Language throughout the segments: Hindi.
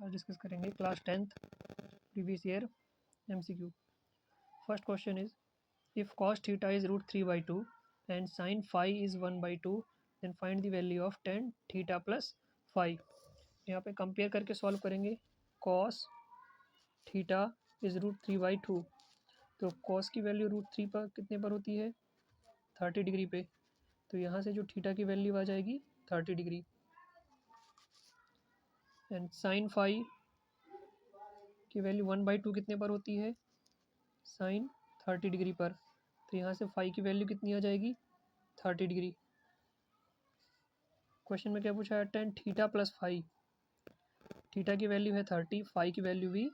आज डिस्कस करेंगे class 10th previous year MCQ. First question is, if cos theta is root 3 by 2 and sin phi is 1 by 2, then find the value of tan theta plus phi. यहाँ पे कंपेयर करके सॉल्व करेंगे. cos theta is root 3 by 2, तो cos की वैल्यू रूट 3 पर कितने पर होती है, 30 डिग्री पे. तो यहाँ से जो थीटा की वैल्यू आ जाएगी 30 डिग्री. एंड साइन फाई की वैल्यू 1 बाई 2 कितने पर होती है, साइन 30 डिग्री पर. तो यहाँ से फाई की वैल्यू कितनी आ जाएगी, 30 डिग्री. क्वेश्चन में क्या पूछा है, tan theta plus phi. Theta की वैल्यू है 30, फाई की वैल्यू भी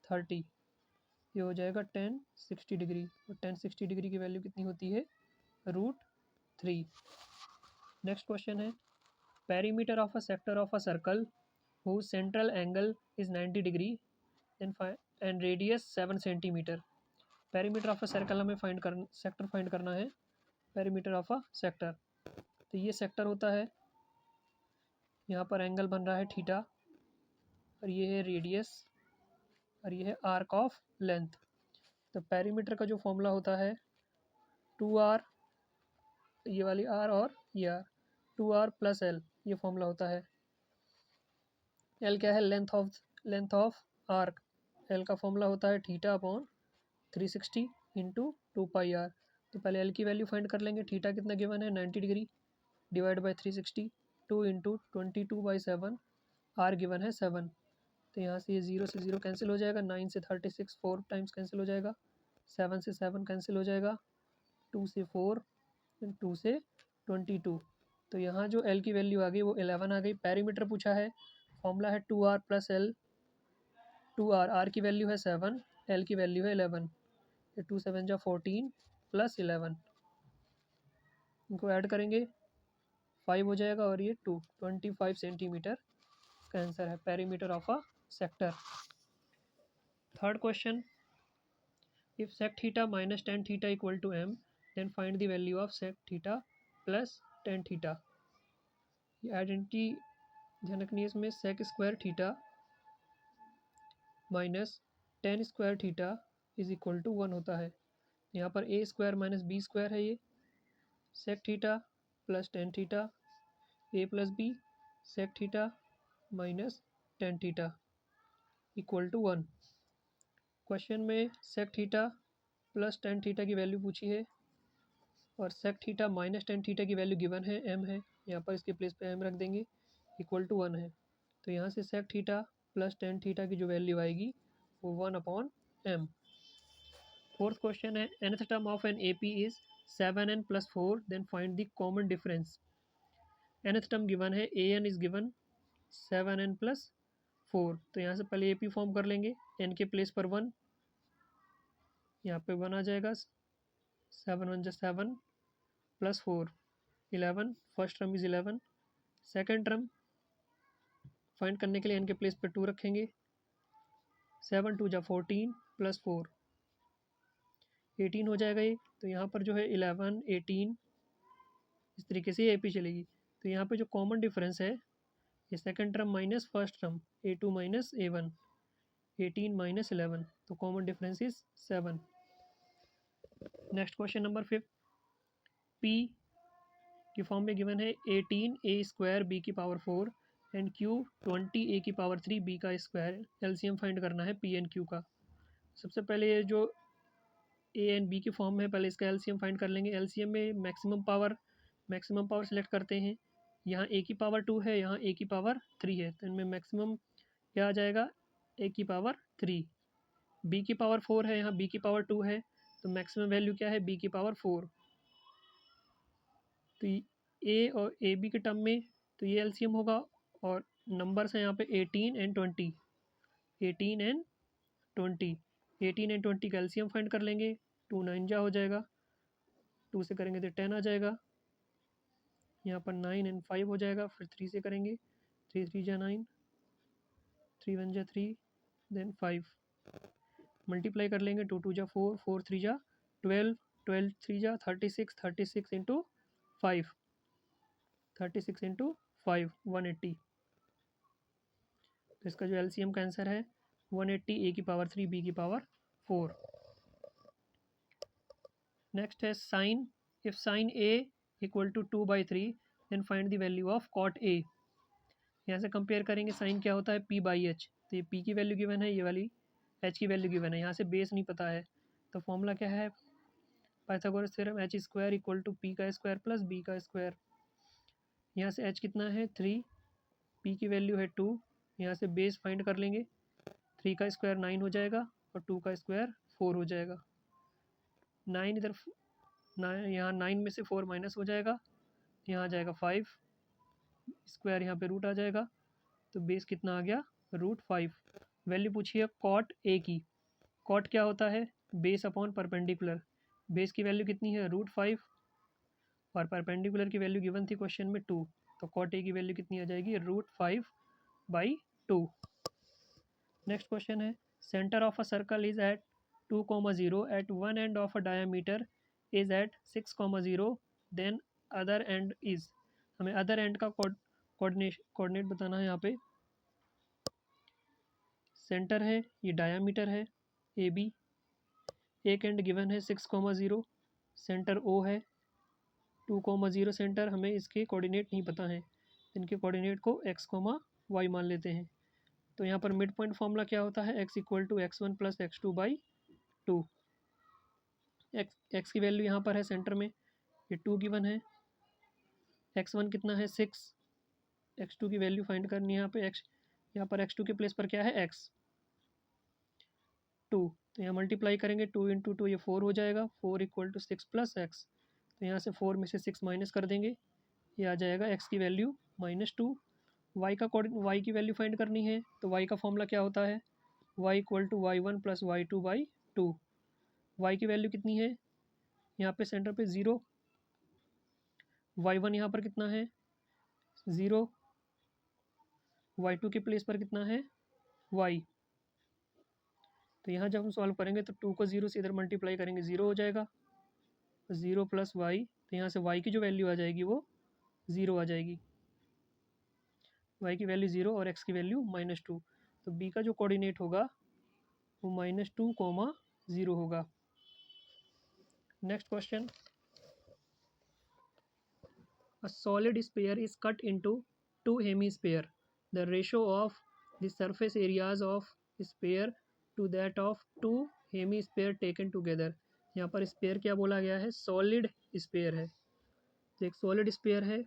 30. ये हो जाएगा टेन 60 डिग्री. और टेन 60 डिग्री की वैल्यू कितनी होती है, रूट 3. नेक्स्ट क्वेश्चन है, perimeter of a sector of a circle whose central angle is 90 degree and radius 7 centimetre. Perimeter of a circle हमें सेक्टर फाइंड करना है. पेरीमीटर ऑफ अ सेक्टर, तो ये सेक्टर होता है, यहाँ पर एंगल बन रहा है थीटा, और ये है रेडियस, और ये है आर्क ऑफ लेंथ. तो पेरीमीटर का जो फॉर्मूला होता है 2r, ये वाली r और ये r, 2r प्लस l, ये फॉर्मूला होता है. l क्या है, लेंथ ऑफ आर्क. l का फॉर्मूला होता है थीटा अपॉन 360 इंटू 2πr. तो पहले l की वैल्यू फाइंड कर लेंगे. थीटा कितना गिवन है, 90 degree, divide by 360, 2 into 22/7, r given है 7. तो यहाँ से ये 0 से 0 कैंसिल हो जाएगा, 9 से 36 4 टाइम्स कैंसिल हो जाएगा, 7 से 7 कैंसिल हो जाएगा, 2 से 4, 2 से 22. तो यहाँ जो l की वैल्यू आ गई वो 11 आ गई. पेरीमीटर पूछा है, फॉर्मूला है 2r plus l. 2r, r की वैल्यू है 7, l की वैल्यू है 11. 2 7 जा 14 प्लस 11, इनको ऐड करेंगे 5 हो जाएगा, और ये 25 सेंटीमीटर का आंसर है perimeter of a sector. Third question, if sec theta minus tan theta equal to m, then find the value of sec theta plus tan theta. ये आइडेंटिटी ध्यान रखनी है इसमें. Sec square theta minus tan square theta is equal to 1 होता है. यहाँ पर a square minus b square है. ये sec theta plus tan theta, a plus b, sec theta minus tan theta equal to 1. Question में sec theta plus tan theta की वैल्यू पूछी है, और sec theta minus tan theta की वैल्यू गिवन है m है. यहाँ पर इसके प्लेस पे m रख देंगे, इक्वल टू 1 है. तो यहाँ से sec theta plus tan theta की जो वैल्यू आएगी वो 1/m. फोर्थ क्वेश्चन है, nth term of an AP is 7n plus 4, then find the common difference. nth term given है, an is given 7n plus 4. तो यहाँ से पहले AP फॉर्म कर लेंगे, n के प्लेस पर 1, यहाँ पे 1 आ जाएगा, 7 1 जा 7 plus 4 11. First term is 11. Second term find करने के लिए n के प्लेस पर 2 रखेंगे, 7 2 जा 14 प्लस 4 18 हो जाएगा ये. तो यहाँ पर जो है 11 18 इस तरीके से AP चलेगी. तो यहाँ पे जो कॉमन डिफरेंस है, ये second term minus first term, A2 minus A1, 18 minus 11, तो common difference is 7. Next question number 5, P की फॉर्म में गिवन है 18 A स्क्वायर B की पावर 4 एंड Q 20 A की पावर 3 B का स्क्वायर. एलसीएम फाइंड करना है P एंड Q का. सबसे पहले ये जो A एंड B की फॉर्म है, पहले इसका एलसीएम फाइंड कर लेंगे. एलसीएम में मैक्सिमम पावर सेलेक्ट करते हैं. यहाँ A की पावर 2 है, यहाँ A की पावर 3 है, तो इनमें मैक्सिमम क्या आ जाएगा, A की पावर 3. B की पावर 4 है, यहाँ B की पावर 2 है, तो मैक्सिमम वैल्यू क्या है, B की पावर 4. तो A और AB के टर्म में तो ये एलसीएम होगा, और नंबर्स हैं यहाँ पे 18 एंड 20. 18 एंड 20, 18 एंड 20 का एलसीएम फाइंड कर लेंगे. 2 9 जा हो जाएगा, 2 से करेंगे तो 10 आ जाएगा. यहाँ पर 9 एंड 5 हो जाएगा. फिर 3 से करेंगे, 3 3 जा 9, 3 1 जा 3, देन 5. मल्टीप्लाई कर लेंगे, 2 2 जा 4, 4 3 जा 12, 12 3 जा 36, 36 इंटू 5, 36 इंटू 5 180. तो इसका जो LCM का आंसर है 180 a की पावर 3 b की पावर 4। नेक्स्ट है sine, if sine a equal to 2/3 then find the value of cot a। यहाँ से कंपेयर करेंगे साइन क्या होता है p/h, तो ये p की वैल्यू गिवन है, ये वाली h की वैल्यू गिवन है, यहाँ से बेस नहीं पता है, तो फॉर्मूला क्या है Pythagoras theorem h² equal to p का स्क्वायर प्लस b का स्क्वायर। यहाँ से h कितना है 3, p की वैल्यू है 2, यहाँ से बेस फाइंड कर लेंगे, 3 का स्क्वायर 9 हो जाएगा और 2 का स्क्वायर 4 हो जाएगा। 9 इधर यहाँ 9 में से 4 माइनस हो जाएगा, यहाँ आ जाएगा 5, स्क्वायर यहाँ पे रूट आ जाएगा, तो बेस कितना आ गया √5। वैल्यू पूछी है कॉट ए की। कॉट क्या होता है बेस अपॉन परपेंडिकुलर, बेस की वैल्यू कितनी है √5 और परपेंडिकुलर की वैल्यू गिवन थी क्वेश्चन में 2, तो कॉट ए की वैल्यू कितनी आ जाएगी √5/2। नेक्स्ट क्वेश्चन है centre of a circle is at 2,0 at one end of a diameter is at 6,0 then other end is. हमें अदर एंड का कोऑर्डिनेट बताना है। यहाँ पे सेंटर है, ये डायामीटर है AB, एक एंड गिवन है 6,0, सेंटर O है 2,0 सेंटर, हमें इसके कोऑर्डिनेट नहीं पता है, इनके कोऑर्डिनेट को x, y मान लेते हैं। तो यहाँ पर मिड पॉइंट फॉर्मूला क्या होता है x equal to x1 plus x2/2। x की वैल्यू यहाँ पर है सेंटर में, ये 2 गिवन है, x1 कितना है 6, x2 की वैल्यू फाइंड करनी है यहाँ पर x2 के प्लेस पर क्या है x 2, तो यहाँ मल्टीप्लाई करेंगे 2 × 2 ये 4 हो जाएगा, 4 इक्वल टू 6 प्लस x, तो यहाँ से 4 में से 6 माइनस कर देंगे, ये आ जाएगा x की वैल्यू -2। y की वैल्यू फाइंड करनी है, तो y का फॉर्मूला क्या होता है y equal to y1 plus y2/2। y की वैल्यू कितनी है यहाँ पे सेंटर पे 0, y1 यहाँ पर कितना है 0, y2 के प्लेस पर कितना है y, तो यहाँ जब हम सॉल्व करेंगे तो 2 को 0 से इधर मल्टीप्लाई करेंगे 0 हो जाएगा, 0 प्लस y, तो यहाँ से y की जो वैल्यू आ जाएगी वो 0 आ जाएगी, y की वैल्यू 0 और x की वैल्यू -2, तो b का जो कोऑर्डिनेट होगा वो -2, 0 होगा। Next question, a solid sphere is cut into 2 hemisphere, the ratio of the surface areas of sphere to that of 2 hemisphere taken together। यहाँ पर स्पेयर क्या बोला गया है सॉलिड स्पेयर है, तो एक सॉलिड स्पेयर है,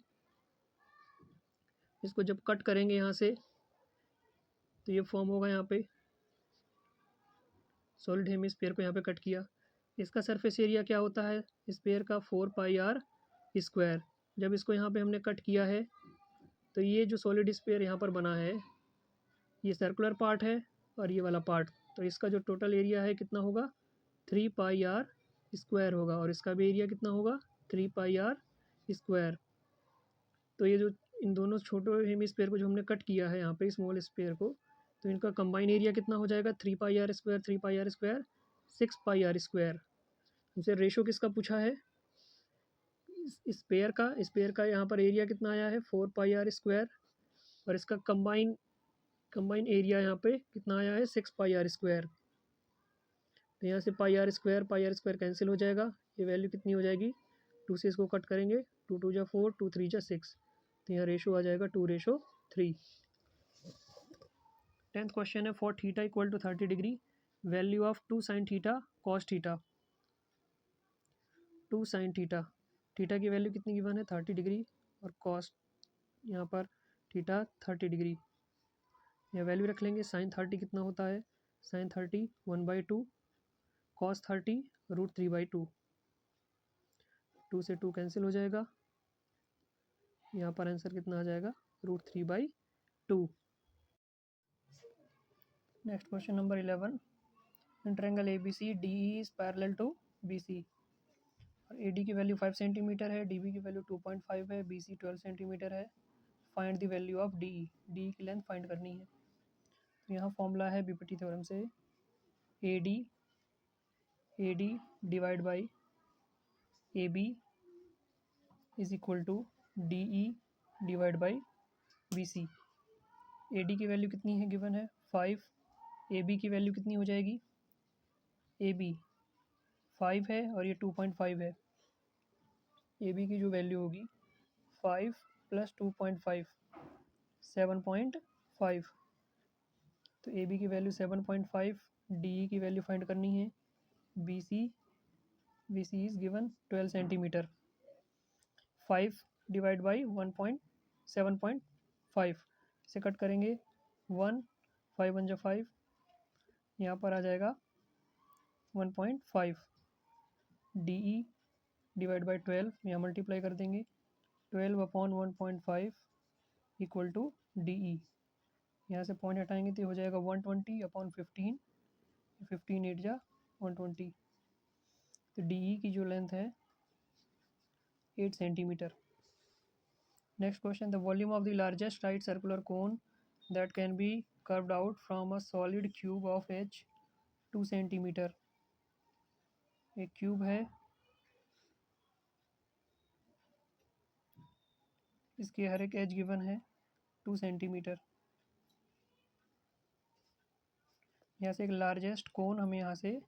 इसको जब कट करेंगे यहाँ से तो ये फॉर्म होगा, यहाँ पे सॉलिड हेमिस्फीयर को यहाँ पे कट किया, इसका सरफेस एरिया क्या होता है स्पेयर का 4πr²। जब इसको यहाँ पे हमने कट किया है तो ये जो सॉलिड स्पेयर यहाँ पर बना है ये सर्कुलर पार्ट है और ये वाला पार्ट, तो इसका जो टोटल एरिया है कितना होगा 3πr² होगा, और इसका भी एरिया कितना होगा 3πr²। तो ये जो इन दोनों छोटे हेमिस्फीयर को जो हमने कट किया है यहाँ पे स्मॉल स्पेयर को, तो इनका कंबाइन एरिया कितना हो जाएगा 3πr², 3πr², 6πr²। हमसे रेशो किसका पूछा है स्पेयर का यहाँ पर एरिया कितना आया है 4πr², और इसका कंबाइन एरिया यहाँ पे कितना आया है 6πr²। तो यहाँ से πr² कैंसिल हो जाएगा, ये वैल्यू कितनी हो जाएगी 2 से इसको कट करेंगे 2 × 2 = 4, 2 × 3 = 6, तो यहाँ रेशो आ जाएगा 2:3। 10th क्वेश्चन है for theta equal to 30 degree value of 2 sin theta cos theta. 2 sin theta की वैल्यू कितनी गिवन है 30 डिग्री और cos यहाँ पर थीटा 30 डिग्री, यह वैल्यू रख लेंगे। sin 30 कितना होता है sin 30 1/2, cos 30 √3/2, 2 से 2 कैंसिल हो जाएगा, यहाँ पर आंसर कितना आ जाएगा √3/2। Next question number 11, in triangle ABC DE is parallel to BC, और AD की वैल्यू 5 सेंटीमीटर है, DB की वैल्यू 2.5 है, BC 12 सेंटीमीटर है। Find the value of DE, DE की लेंथ फाइंड करनी है। तो यहाँ फॉर्मूला है बीपीटी थ्योरम से AD divide by AB is equal to DE divide by BC। A D की वैल्यू कितनी है गिवन है 5, ए बी की वैल्यू कितनी हो जाएगी, ए बी 5 है और ये 2.5 है, ए बी की जो वैल्यू होगी 5 + 2.5 7.5, तो ए बी की वैल्यू 7.5, डी ई की वैल्यू फाइंड करनी है, B C is given 12 centimetre, 5 divide by 7.5 से कट करेंगे 1, 5 × 5, यहाँ पर आ जाएगा 1.5, डी ई डिवाइड बाई 12 यहाँ मल्टीप्लाई कर देंगे, 12/1.5 इक्वल टू डी ई, यहाँ से पॉइंट हटाएंगे तो हो जाएगा 120/15, 15 8 जा 120, तो डी ई की जो लेंथ है 8 centimetre. Next question, the volume of the largest right circular cone that can be curved out from a solid cube of H 2 centimetre, एक क्यूब है, इसके हर एक एज गिवन है 2 सेंटीमीटर, यहाँ से एक लार्जेस्ट कोन हमें यहाँ से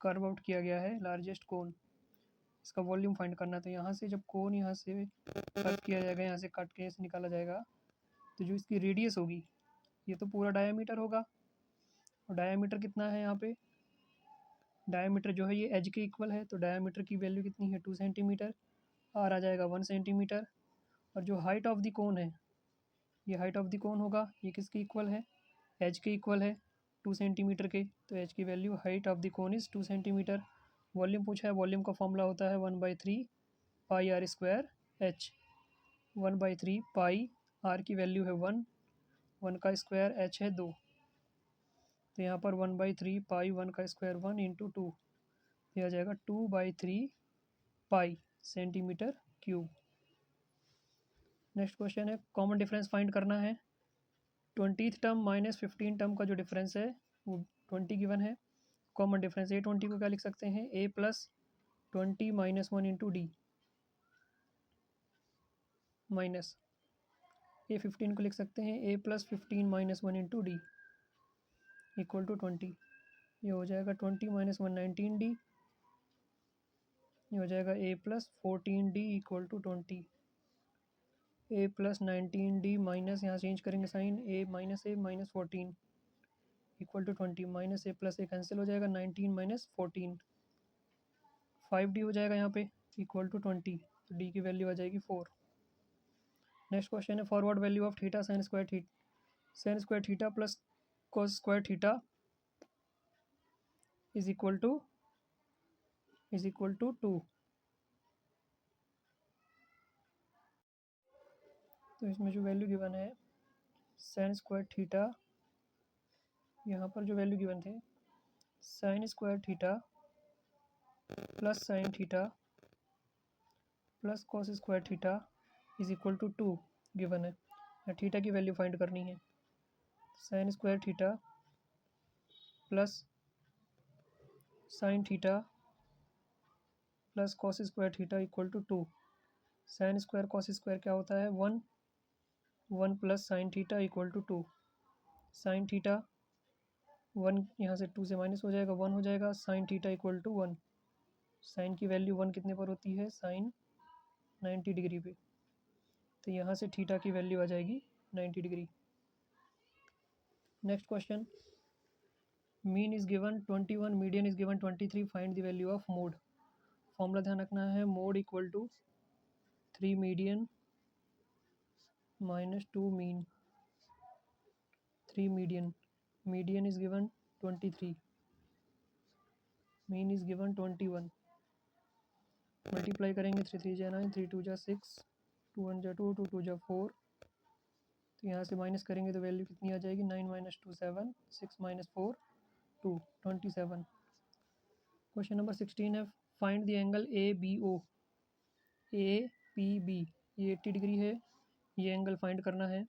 कर्व आउट किया गया है, लार्जेस्ट कोन, इसका वॉल्यूम फाइंड करना है। तो यहाँ से जब कोन यहाँ से कट किया जाएगा, यहाँ से कट के ऐसे निकाला जाएगा, तो जो इसकी रेडियस होगी ये तो पूरा डायामीटर होगा, और डायामीटर कितना है यहाँ पे, डायामीटर जो है ये एज के इक्वल है, तो डायामीटर की वैल्यू कितनी है 2 सेंटीमीटर, आर आ जाएगा 1 सेंटीमीटर, और जो हाइट ऑफ द कोन है, ये हाइट ऑफ द कोन होगा, ये किसके इक्वल है, एज के इक्वल है 2 सेंटीमीटर के, तो एज की value height of the cone is 2 centimetre. Volume पूछा है, वॉल्यूम का फॉर्मूला होता है 1/3 pi r square h, 1/3 pi, r की वैल्यू है 1, 1 का स्क्वायर एच है 2, तो यहाँ पर 1/3 पाई 1 का स्क्वायर 1 × 2, यह आ जाएगा 2/3 पाई सेंटीमीटर क्यूब। नेक्स्ट क्वेश्चन है, कॉमन डिफरेंस फाइंड करना है, 20th टर्म माइनस 15 टर्म का जो डिफरेंस है वो 20 गिवन है, कॉमन डिफरेंस ए 20 को क्या लिख सकते हैं, a + 20 - 1 × d, माइनस ए 15 को लिख सकते हैं a + 15 - 1 × d इक्वल टू 20, ये हो जाएगा 20 - 1 19d, ये हो जाएगा a + 14d equal to 20, a + 19d minus, यहाँ चेंज करेंगे sign, a - 14 equal to 20, minus a + a cancel हो जाएगा, 19 - 14 5d हो जाएगा यहाँ पे इक्वल टू 20, तो d की वैल्यू आ जाएगी 4। नेक्स्ट क्वेश्चन है, for what value of theta sine square theta plus cos square theta is equal to 2, तो इसमें जो वैल्यू गिवन है साइन स्क्वायर थीटा, यहाँ पर जो वैल्यू गिवन थे sine square theta plus sine theta plus cos square theta is equal to 2 given है, या थीटा की वैल्यू फाइंड करनी है, sine square theta plus sine theta plus cos square theta equal to 2, sine square cos square क्या होता है 1, 1 + sine theta equal to 2, sine theta 1 यहाँ से 2 से माइनस हो जाएगा, 1 हो जाएगा, sine theta equal to 1, sine की वैल्यू 1 कितने पर होती है, साइन 90 डिग्री पे, तो यहाँ से थीटा की वैल्यू आ जाएगी 90 degree. Next question, mean is given 21, median is given 23, find the value of mode. Formula ध्यान रखना है, mode equal to 3 median minus 2 mean, 3 median, median is given 23, mean is given 21, multiply करेंगे 3 3 जा 9, 3 2 जा 6, 2 1 जा 2, 2 2 जा 4, तो यहाँ से माइनस करेंगे तो वैल्यू कितनी आ जाएगी, 9 - 2 7, 6 - 4 2 27। क्वेश्चन नंबर 16 है, find the angle A B O, A P B, ये 80 डिग्री है, ये एंगल फाइंड करना है,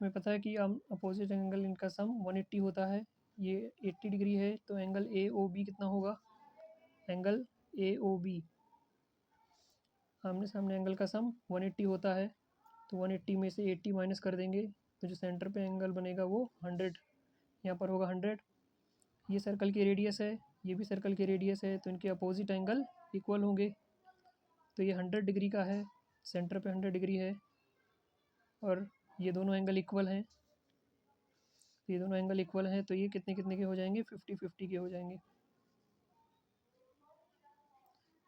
हमें पता है कि अपोजिट एंगल इनका सम 180 होता है, ये 80 डिग्री है, तो एंगल ए ओ बी कितना होगा, एंगल ए ओ बी, आमने सामने एंगल का सम 180 होता है, तो 180 में से 80 माइनस कर देंगे तो जो सेंटर पे एंगल बनेगा वो 100, यहाँ पर होगा 100। ये सर्कल की रेडियस है, ये भी सर्कल की रेडियस है, तो इनके अपोजिट एंगल इक्वल होंगे। तो ये 100 डिग्री का है, सेंटर पे 100 डिग्री है, और ये दोनों एंगल इक्वल हैं। ये दोनों एंगल इक्वल हैं, तो ये कितने कितने के हो जाएंगे, 50-50 के हो जाएंगे।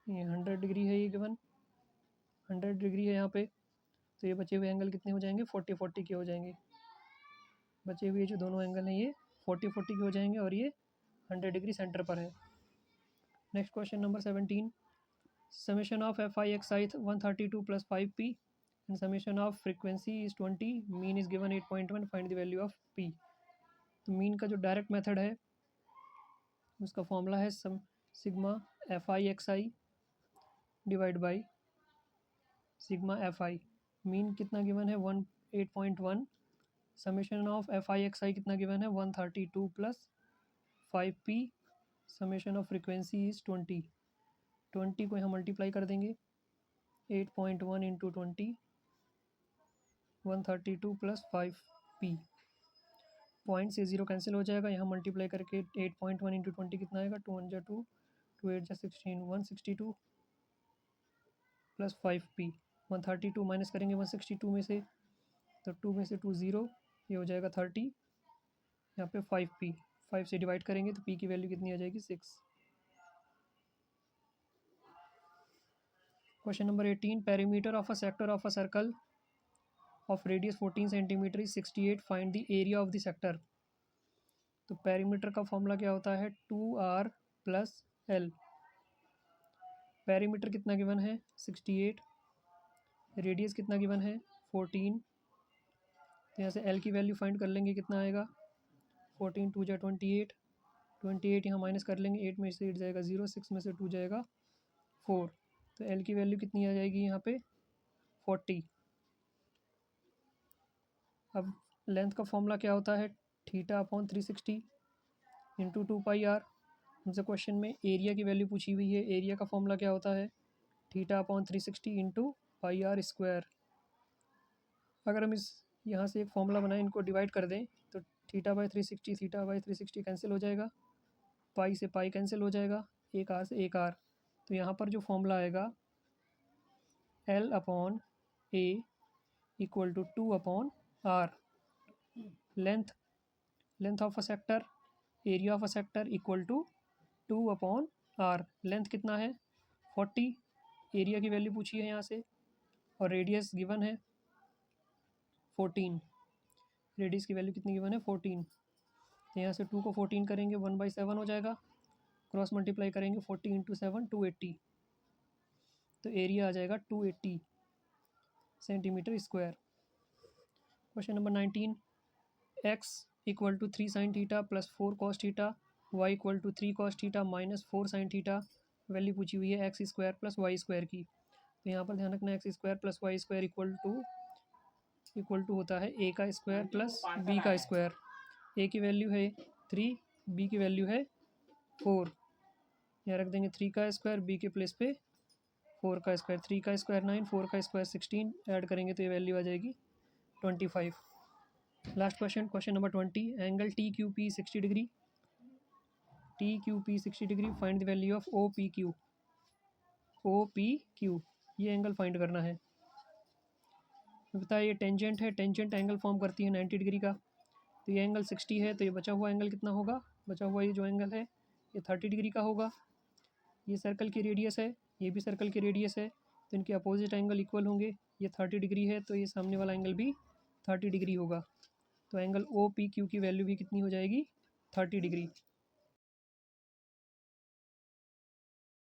ये 100 डिग्री है, ये गिवन 100 डिग्री है यहाँ पे, तो ये बचे हुए एंगल कितने हो जाएंगे, 40-40 के हो जाएंगे। बचे हुए जो दोनों एंगल हैं ये 40-40 के हो जाएंगे, और ये 100 डिग्री सेंटर पर है। Next question number 17, summation of fi xi 132 plus 5p and summation of frequency is 20, mean is given 8.1, find the value of p। तो मीन का जो डायरेक्ट मेथड है उसका फॉर्मूला है sigma fi xi divide by sigma fi। Mean कितना गिवन है 8.1, समेशन ऑफ fi xi कितना गिवन है 132 plus 5p, summation of frequency is 20 को यहाँ मल्टीप्लाई कर देंगे, 8.1 इंटू 20, 132 प्लस 5p, पॉइंट से 0 कैंसिल हो जाएगा, यहाँ मल्टीप्लाई करके 8.1 इंटू 20 कितना आएगा, 2 1 2, 2 8 16, 162 प्लस 5p, 132 माइनस करेंगे 162 में से, तो 2 में से 2 0, ये हो जाएगा 30, यहाँ पे 5p, 5 से डिवाइड करेंगे तो p की वैल्यू कितनी आ जाएगी, 6। Question number 18, perimeter of a sector of a circle of radius 14 centimetre is 68, find the area of the sector. तो पेरीमीटर का फॉर्मूला क्या होता है, 2r प्लस l। पेरीमीटर कितना गिवन है 68, रेडियस कितना गिवन है 14, तो यहाँ से l की वैल्यू फाइंड कर लेंगे, कितना आएगा 14 2 जा 28, 28 यहाँ माइनस कर लेंगे, 8 में से 8 जाएगा 0, 6 में से 2 जाएगा 4, तो l की वैल्यू कितनी आ जाएगी यहाँ पे 40। अब लेंथ का फॉर्मूला क्या होता है, थीटा अपॉन 360 इंटू 2πr। हमसे क्वेश्चन में एरिया की वैल्यू पूछी हुई है, एरिया का फॉर्मूला क्या होता है, theta upon 360 into πr square. अगर हम इस यहाँ से एक फॉर्मूला बनाएं, इनको डिवाइड कर दें, तो थीटा बाई 360 कैंसिल हो जाएगा, पाई से पाई कैंसिल हो जाएगा, एक आर से एक आर। तो यहाँ पर जो फॉर्मूला आएगा L upon A equal to 2 upon R. Length of a sector, area of a sector equal to 2 upon R. Length कितना है 40, एरिया की वैल्यू पूछी है यहाँ से, और रेडियस गिवन है 14, रेडियस की वैल्यू कितनी गिवन है 14। तो यहाँ से 2 को 14 करेंगे 1/7 हो जाएगा, क्रॉस मल्टीप्लाई करेंगे 40 इंटू 7 280, तो एरिया आ जाएगा 280 centimetre square. Question number 19, x equal to 3 sine theta plus 4 cos theta, y equal to 3 cos theta minus 4 sine theta, value पूछी हुई है x square plus y square की। तो यहाँ पर ध्यान रखना x square plus y square equal to होता है ए का स्क्वायर प्लस बी का स्क्वायर। ए की वैल्यू है 3, बी की वैल्यू है 4, यहाँ रख देंगे 3 का स्क्वायर, बी के प्लेस पे 4 का स्क्वायर, 3 का स्क्वायर 9, 4 का स्क्वायर 16, ऐड करेंगे तो ये वैल्यू आ जाएगी 25। Last question number 20, angle T Q P 60 degree, T Q P 60 degree, find the value of O P Q. ये एंगल फाइंड करना है। बताया ये टेंजेंट है, टेंजेंट एंगल फॉर्म करती है 90 डिग्री का, तो ये एंगल 60 है, तो ये बचा हुआ एंगल कितना होगा, बचा हुआ ये जो एंगल है ये 30 डिग्री का होगा। ये सर्कल की रेडियस है, ये भी सर्कल की रेडियस है, तो इनके अपोजिट एंगल इक्वल होंगे। ये 30 डिग्री है, तो ये सामने वाला एंगल भी 30 डिग्री होगा, तो एंगल ओ पी क्यू की वैल्यू भी कितनी हो जाएगी 30 डिग्री।